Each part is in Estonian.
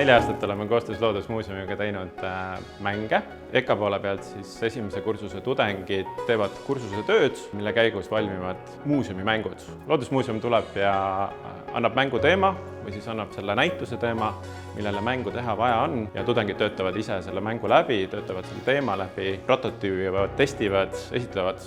4 aastat oleme koostöös Loodusmuuseumiga teinud mänge. EKA poole pealt siis esimese kursuse tudengid teevad kursuse tööd, mille käigus valmivad muuseumimängud. Loodusmuuseum tuleb ja annab mängu teema või siis annab selle näituse teema, millele mängu teha vaja on ja tudengid töötavad ise selle mängu läbi, töötavad selle teema läbi, prototüübivad, testivad, esitlevad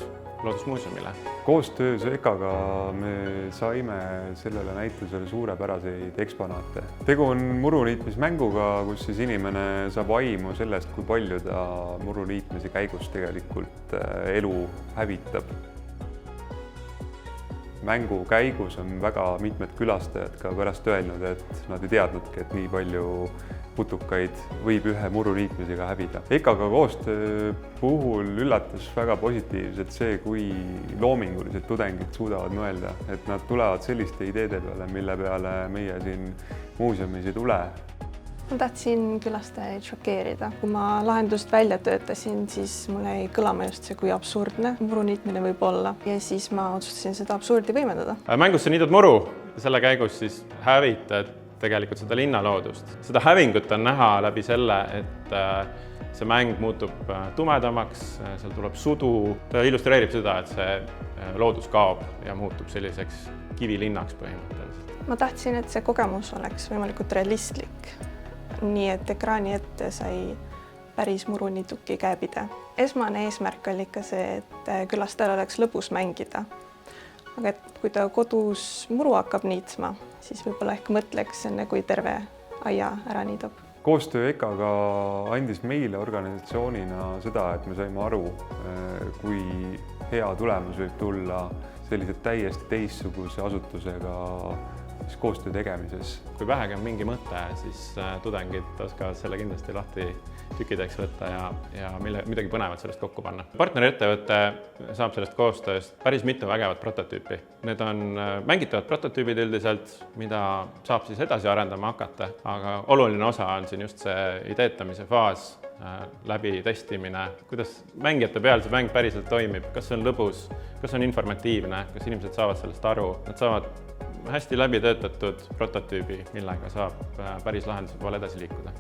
Loodusmuuseumile. Koostöös EKA-ga me saime sellele näitusele suurepäraseid eksponaate. Tegu on muruniitmismänguga, kus siis inimene saab aimu sellest, kui palju ta muruniitmise käigus tegelikult elu hävitab. Mängu käigus on väga mitmed külastajad ka pärast öelnud, et nad ei teadnudki, et nii palju putukaid võib ühe muruniitmisega hävida. EKA-ga koostöö puhul üllatas väga positiivselt see, kui loominguliselt tudengid suudavad mõelda, et nad tulevad selliste ideede peale, mille peale meie siin muuseumis ei tule. Ma tahtsin külastajaid šokeerida. Kui ma lahendust välja töötasin, siis mul jäi kõlama just see, kui absurdne muruniitmine võib olla. Ja siis ma otsustasin seda absurdi võimendada. Mängusse niidud muru, selle käigus siis hävitad tegelikult seda linnaloodust. Seda hävingut on näha läbi selle, et see mäng muutub tumedamaks, seal tuleb sudu. Ta illustreerib seda, et see loodus kaob ja muutub selliseks kivilinnaks põhimõtteliselt. Ma tahtsin, et see kogemus oleks võimalikult realistlik. Nii et ekraani ette sai päris muruniituki käepide. Esmane eesmärk oli ikka see, et külastajal oleks lõbus mängida. Aga kui ta kodus muru hakkab niitma, siis võib-olla ehk mõtleks enne, kui terve aia ära niidab. Koostöö EKA-ga andis meile organisatsioonina seda, et me saime aru, kui hea tulemus võib tulla sellise täiesti teistsuguse asutusega koostöö tegemises. Kui vähegi on mingi mõte, siis tudengid oskavad selle kindlasti lahti tükkideks võtta ja midagi põnevat sellest kokku panna. Partnerettevõte saab sellest koostööst päris mitu vägevat prototüüpi. Need on mängitavad prototüübid üldiselt, mida saab siis edasi arendama hakata, aga oluline osa on siin just see ideetamise faas, läbi testimine, kuidas mängijate peal see mäng päriselt toimib, kas see on lõbus, kas on informatiivne, kas inimesed saavad sellest aru, nad saavad hästi läbi töötatud prototüübi, millega saab päris lahenduse poole edasi liikuda.